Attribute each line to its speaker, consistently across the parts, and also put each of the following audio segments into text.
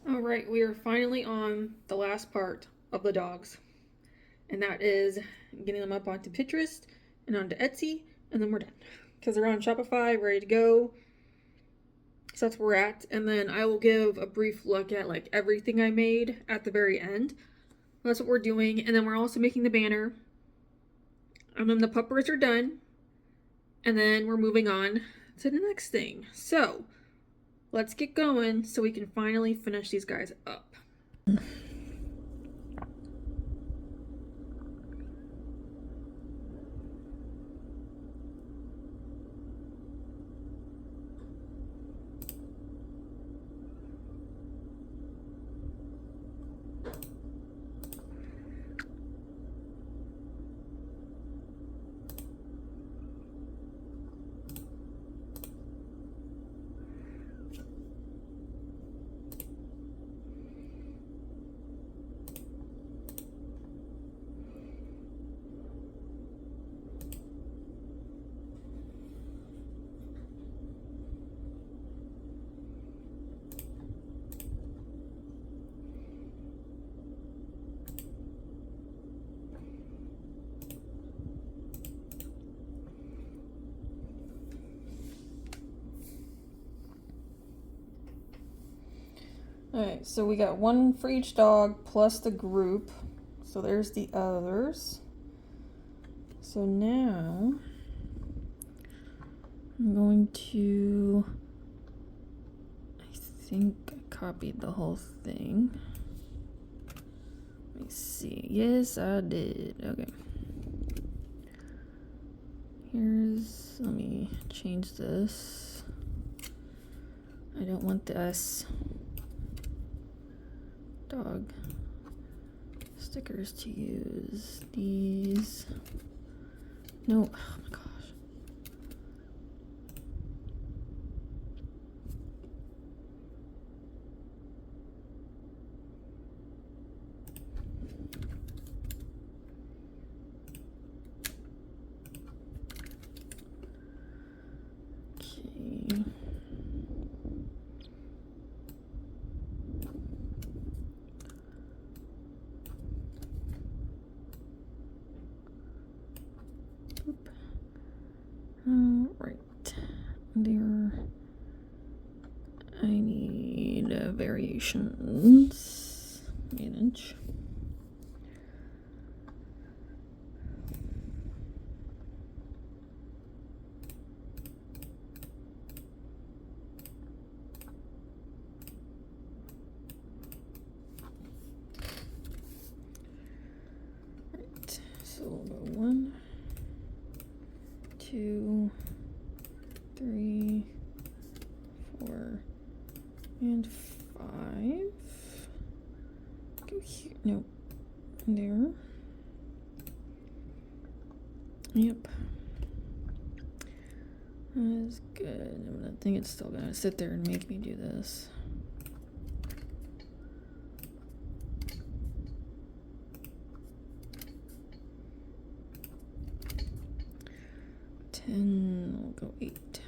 Speaker 1: Alright, we are finally on the last part of the dogs. And that is getting them up onto Pinterest and onto Etsy, and then we're done. Because they're on Shopify, ready to go. So that's where we're at. And then I will give a brief look at like everything I made at the very end. That's what we're doing. And then we're also making the banner. And then the puppers are done. And then we're moving on to the next thing. So let's get going so we can finally finish these guys up. Alright, so we got one for each dog plus the group. So there's the others. So now I'm going to, I think I copied the whole thing. Let me see. Yes, I did. Okay. Let me change this. I don't want the S. Dog stickers to use. These. No, oh my gosh. Okay. Alright, there. I need variations. Manage. Right, so we'll go 1, 2, 3, 4, and 5. Go here. No. There. Yep. That's good. I think it's still gonna sit there and make me do this. We'll go 8.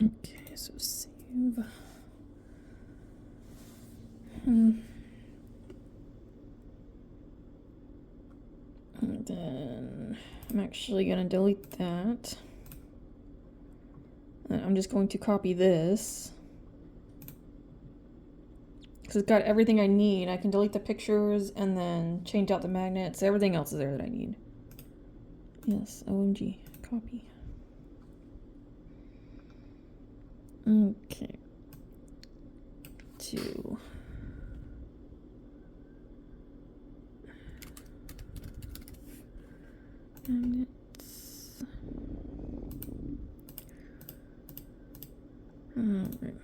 Speaker 1: Okay, so save. And then I'm actually gonna delete that. I'm just going to copy this because it's got everything I need. I can delete the pictures and then change out the magnets. Everything else is there that I need. Yes, OMG, copy. Okay. 2. Magnets. Alright.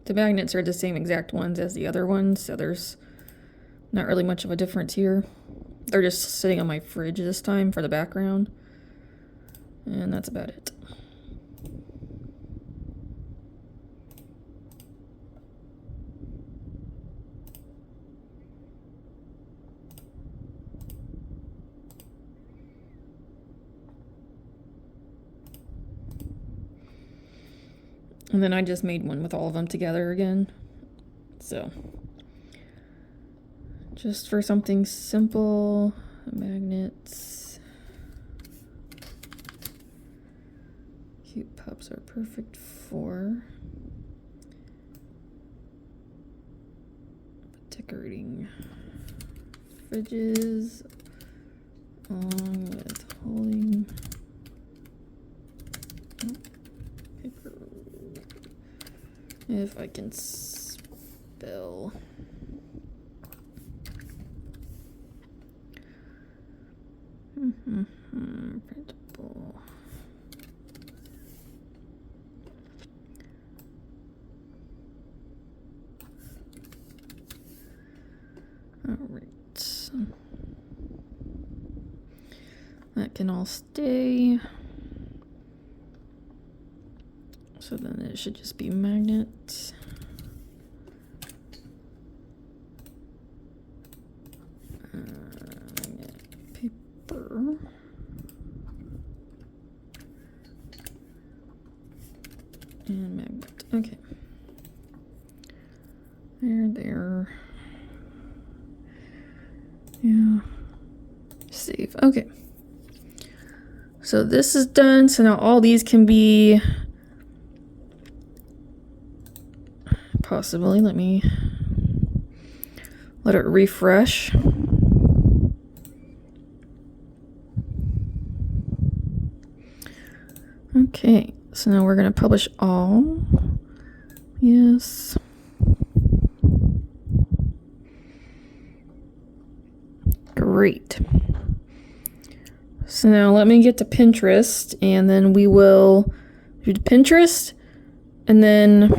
Speaker 1: The magnets are the same exact ones as the other ones, so there's not really much of a difference here. They're just sitting on my fridge this time for the background. And that's about it. And then I just made one with all of them together again. So, just for something simple, magnets. Cute pups are perfect for decorating fridges along with holding paper. If I can spell. Printable. All right. That can all stay. So then it should just be magnets. Magnet paper. And magnet. Okay. There. Yeah. Save. Okay. So this is done. So now all these can be possibly, let me let it refresh. Okay, so now we're going to publish all. Yes. Great. So now let me get to Pinterest, and then we will do Pinterest, and then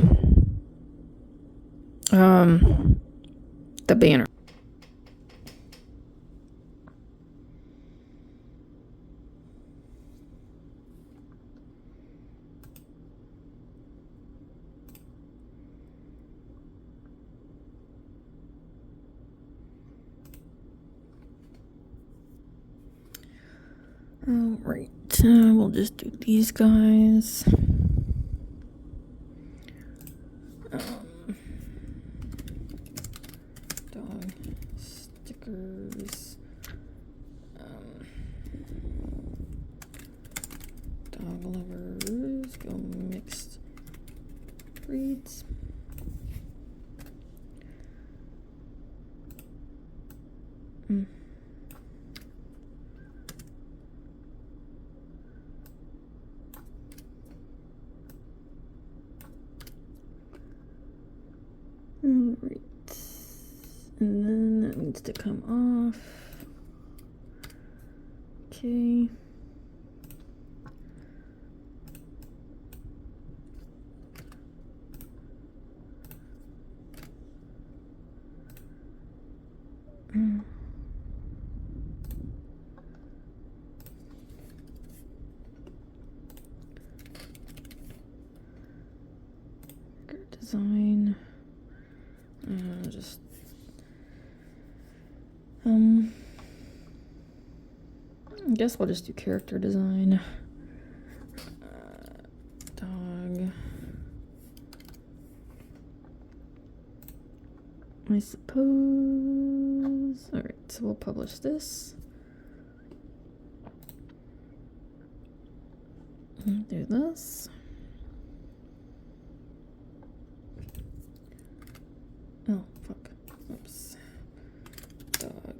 Speaker 1: the banner. All right, we'll just do these guys. Dog stickers. Dog lovers, go mixed breeds. Alright, and then that needs to come off. Okay. Design. Just I guess we'll just do character design. Dog. I suppose. Alright, so we'll publish this. And do this. Oh, fuck. Oops. Dog.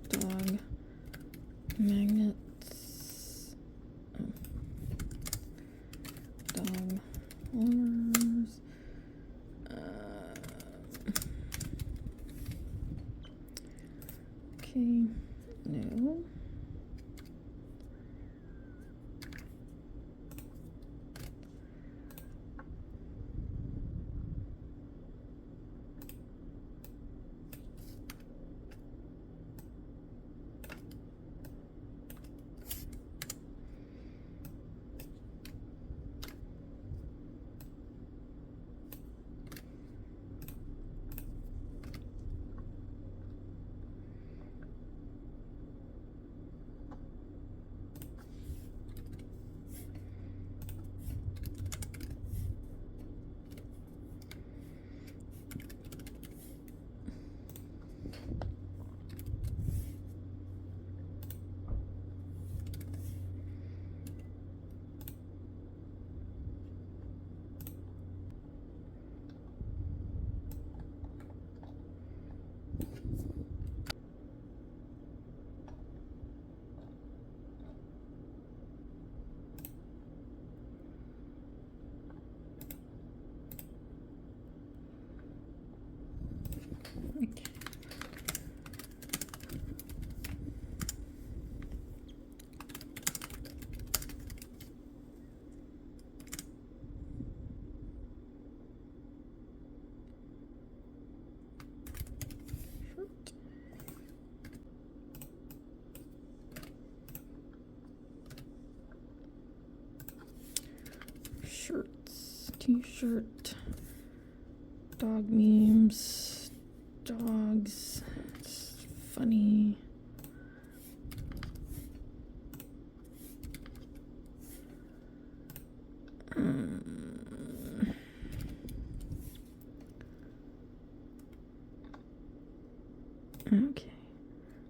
Speaker 1: Dog. Magnets. Oh. Dog. Warmers. Okay. No. Okay. Shirts, t-shirt, dog memes, dogs, it's funny. Okay,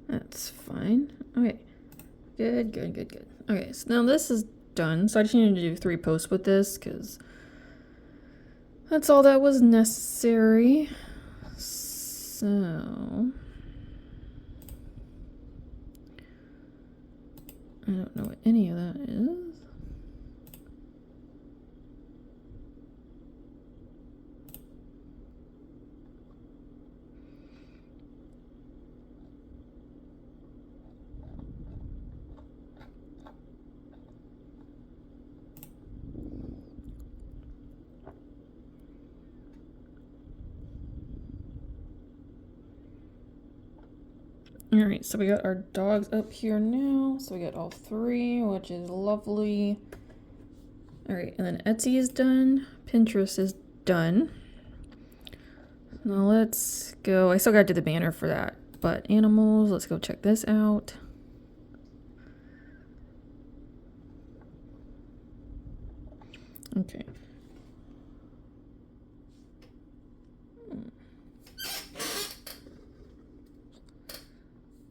Speaker 1: that's fine. Okay, good. Okay, so now this is done. So I just needed to do 3 posts with this because that's all that was necessary. So I don't know what any of that is. Alright, so we got our dogs up here now. So we got all 3, which is lovely. Alright, and then Etsy is done. Pinterest is done. Now let's go. I still gotta do the banner for that. But animals, let's go check this out. Okay.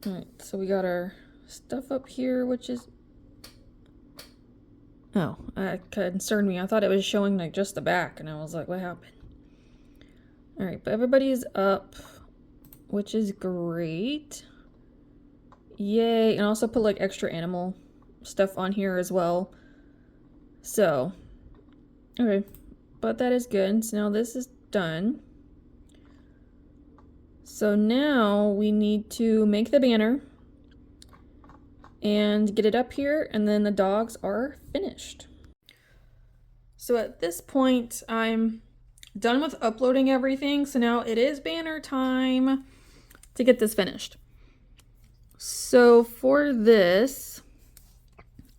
Speaker 1: Alright, so we got our stuff up here, which is... Oh, that concerned me. I thought it was showing like just the back, and I was like, what happened? Alright, but everybody's up, which is great. Yay, and also put like extra animal stuff on here as well. So, okay, but that is good. So now this is done. So now we need to make the banner and get it up here, and then the dogs are finished. So at this point, I'm done with uploading everything. So now it is banner time to get this finished. So for this,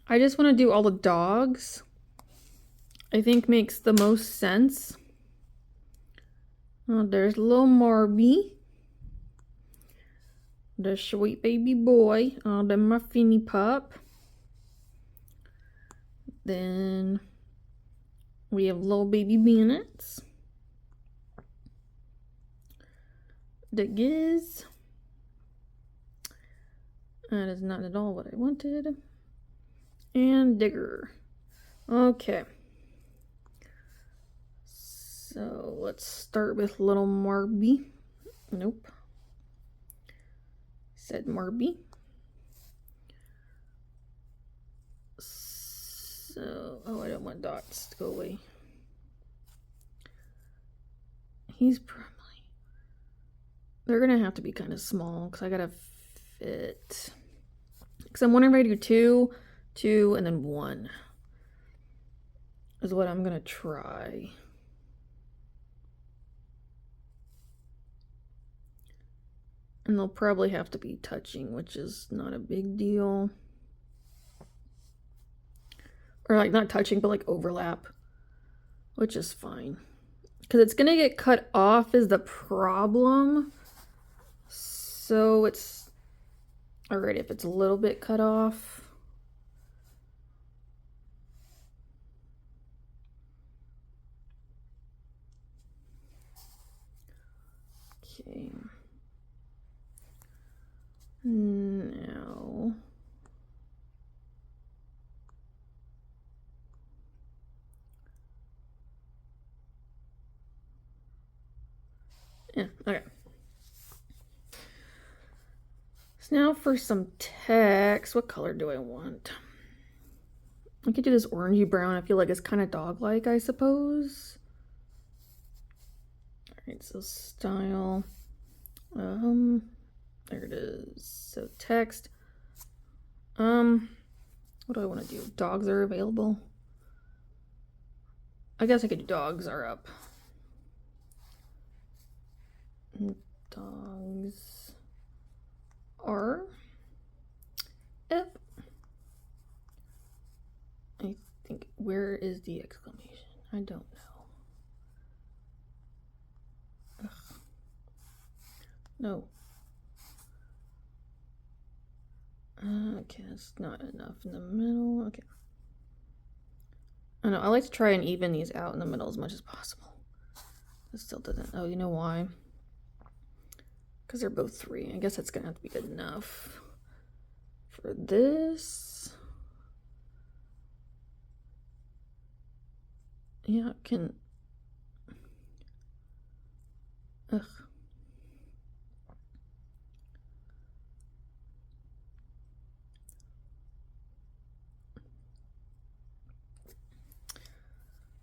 Speaker 1: I just want to do all the dogs. I think makes the most sense. Oh, there's little Marby. The sweet baby boy. Oh, the Muffiny pup. Then We have little baby bandits. The Giz. That is not at all what I wanted. And Digger. Okay. So let's start with little Marby. Nope. Said Marby. So, oh, I don't want dots to go away. He's probably, they're gonna have to be kind of small because I gotta fit. Because I'm wondering if I do 2, 2, and then 1 is what I'm gonna try. And they'll probably have to be touching, which is not a big deal. Or like not touching, but like overlap, which is fine. Because it's going to get cut off is the problem. So it's alright if it's a little bit cut off. Okay. Now. Yeah, okay. So now for some text. What color do I want? I could do this orangey brown. I feel like it's kind of dog-like, I suppose. Alright, so style. There it is. So text. What do I want to do? Dogs are available. I guess I could do dogs are up. Dogs are up. I think, where is the exclamation? I don't know. Ugh. No. Okay, that's not enough in the middle. Okay. I know, I like to try and even these out in the middle as much as possible. It still doesn't. Oh, you know why? Because they're both 3. I guess that's going to have to be good enough. For this. Yeah, it can. Ugh.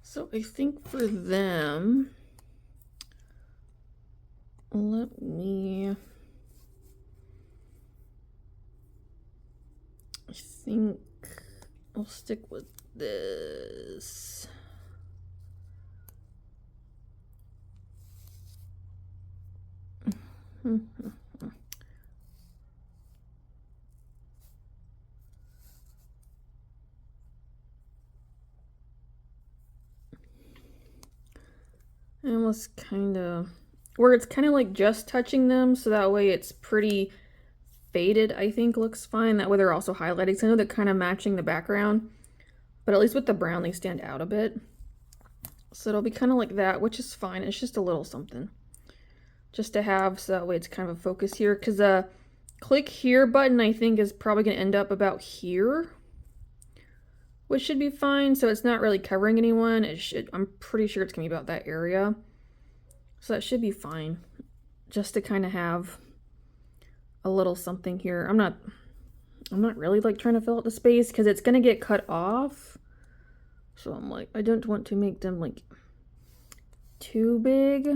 Speaker 1: So I think for them, let me, I think I'll stick with this. I almost kind of, where it's kind of like just touching them, so that way it's pretty faded, I think looks fine. That way they're also highlighting, so I know they're kind of matching the background, but at least with the brown they stand out a bit. So it'll be kind of like that, which is fine. It's just a little something just to have, so that way it's kind of a focus here, because the click here button I think is probably going to end up about here, which should be fine. So it's not really covering anyone. It should, I'm pretty sure it's gonna be about that area, so that should be fine, just to kind of have a little something here. I'm not really like trying to fill out the space because it's gonna get cut off, so I'm like, I don't want to make them like too big.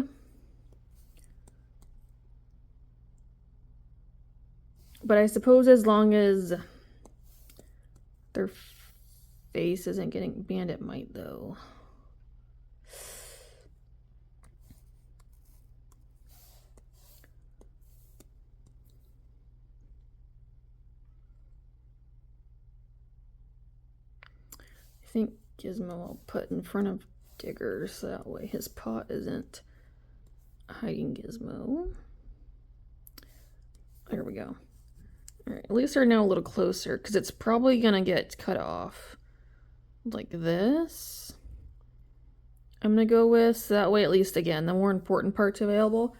Speaker 1: But I suppose as long as their face isn't getting banned, it might though. I think Gizmo I'll put in front of Digger, so that way his paw isn't hiding Gizmo. There we go. Alright, at least they're now a little closer, because it's probably gonna get cut off like this. I'm gonna go with, so that way at least again the more important parts available.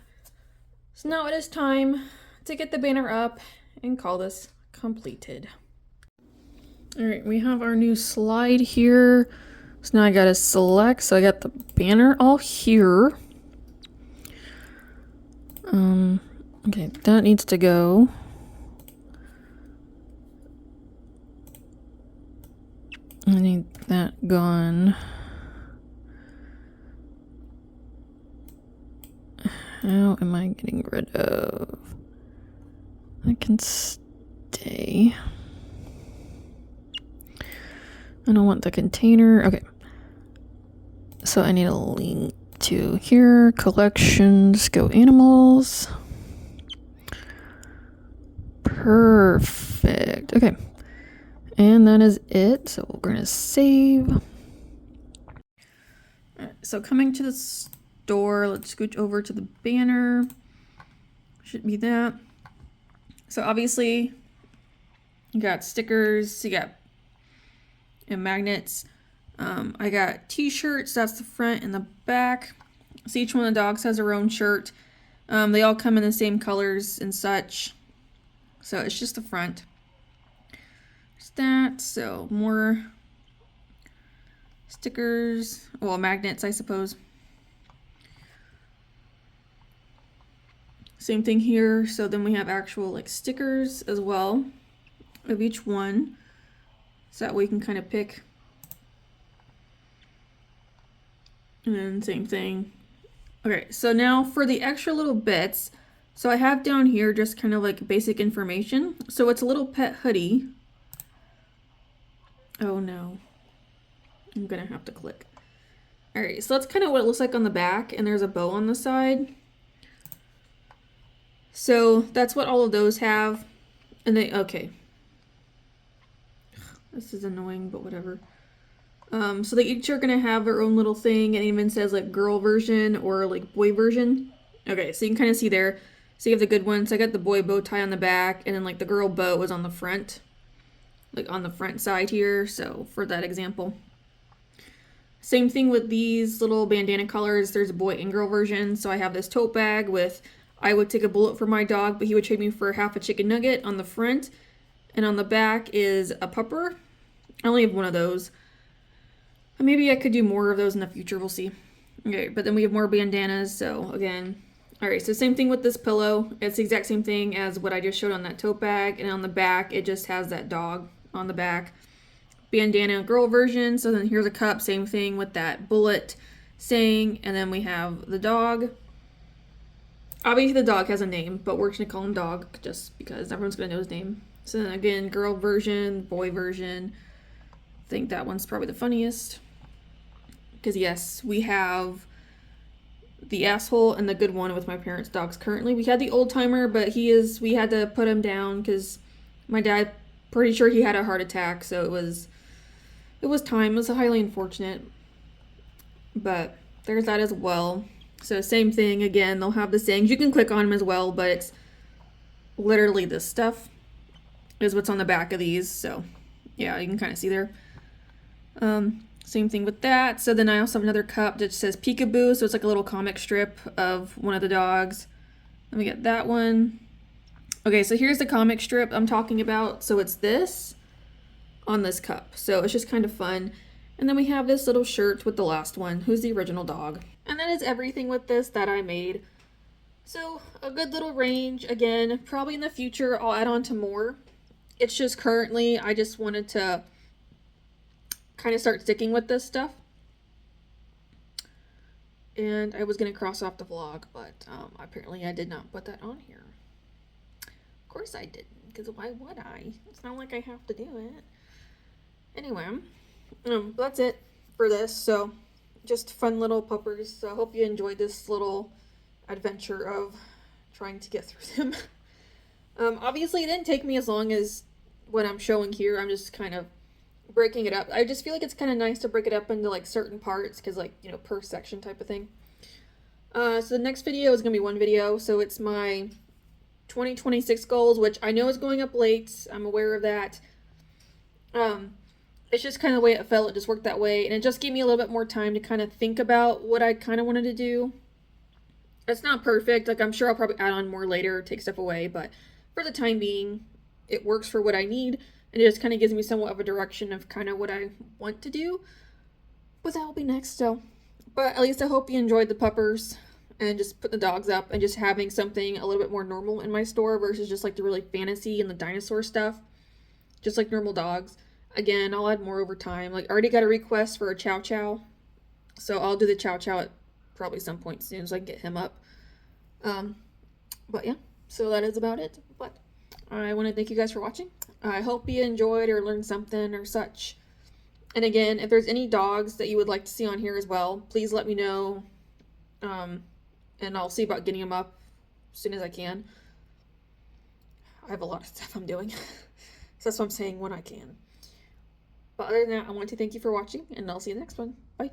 Speaker 1: So now it is time to get the banner up and call this completed. Alright, we have our new slide here. So now I gotta select, so I got the banner all here. Okay, that needs to go. I need that gone. How am I getting rid of? That can stay. I don't want the container. Okay. So I need a link to here. Collections. Go animals. Perfect. Okay. And that is it. So we're going to save. Alright, so coming to the store, let's scooch over to the banner. Should be that. So obviously, you got stickers, you got magnets. I got t-shirts, that's the front and the back. So each one of the dogs has their own shirt. They all come in the same colors and such. So it's just the front. There's that. So more stickers. Well, magnets, I suppose. Same thing here. So then we have actual like stickers as well of each one. So that way you can kind of pick. And then same thing. Okay, so now for the extra little bits. So I have down here just kind of like basic information. So it's a little pet hoodie. Oh no. I'm gonna have to click. Alright, so that's kind of what it looks like on the back, and there's a bow on the side. So that's what all of those have. And they, okay. This is annoying, but whatever. So they each are gonna have their own little thing, and it even says like girl version or like boy version. Okay, so you can kind of see there. So you have the good ones. I got the boy bow tie on the back, and then like the girl bow was on the front. Like on the front side here, so for that example. Same thing with these little bandana colors. There's a boy and girl version. So I have this tote bag with, I would take a bullet for my dog, but he would trade me for half a chicken nugget on the front. And on the back is a pupper. I only have one of those. Maybe I could do more of those in the future, we'll see. Okay, but then we have more bandanas, so again. Alright, so same thing with this pillow. It's the exact same thing as what I just showed on that tote bag, and on the back, it just has that dog on the back. Bandana girl version, so then here's a cup, same thing with that bullet saying, and then we have the dog. Obviously the dog has a name, but we're gonna call him Dog, just because everyone's gonna know his name. So then again, girl version, boy version. I think that one's probably the funniest. Because yes, we have the asshole and the good one with my parents' dogs currently. We had the old timer, but we had to put him down because my dad, pretty sure he had a heart attack, so it was time. It was highly unfortunate. But there's that as well. So same thing again, they'll have the sayings. You can click on them as well, but it's literally this stuff is what's on the back of these. So yeah, you can kind of see there. Same thing with that. So then I also have another cup that says Peekaboo. So it's like a little comic strip of one of the dogs. Let me get that one. Okay, so here's the comic strip I'm talking about. So it's this on this cup. So it's just kind of fun. And then we have this little shirt with the last one, who's the original dog. And that is everything with this that I made. So a good little range. Again, probably in the future I'll add on to more. It's just currently I just wanted to kind of start sticking with this stuff. And I was going to cross off the vlog, but apparently I did not put that on here. Of course I didn't, because why would I? It's not like I have to do it. Anyway, that's it for this. So just fun little puppers. So I hope you enjoyed this little adventure of trying to get through them. Obviously it didn't take me as long as what I'm showing here. I'm just kind of breaking it up. I just feel like it's kind of nice to break it up into like certain parts, because like, you know, per section type of thing. So the next video is gonna be one video. So it's my 2026 goals, which I know is going up late. I'm aware of that. it's just kind of the way it felt. It just worked that way. And it just gave me a little bit more time to kind of think about what I kind of wanted to do. It's not perfect. Like, I'm sure I'll probably add on more later, take stuff away. But for the time being, it works for what I need. And it just kind of gives me somewhat of a direction of kind of what I want to do. But that will be next, so. But at least I hope you enjoyed the puppers and just put the dogs up and just having something a little bit more normal in my store versus just like the really fantasy and the dinosaur stuff. Just like normal dogs. Again, I'll add more over time. Like, I already got a request for a Chow Chow, so I'll do the Chow Chow at probably some point soon so I can get him up. Um, but yeah, so that is about it. But I want to thank you guys for watching. I hope you enjoyed or learned something or such. And again, if there's any dogs that you would like to see on here as well, please let me know. And I'll see about getting them up as soon as I can. I have a lot of stuff I'm doing. So that's what I'm saying, when I can. But other than that, I want to thank you for watching, and I'll see you in the next one. Bye.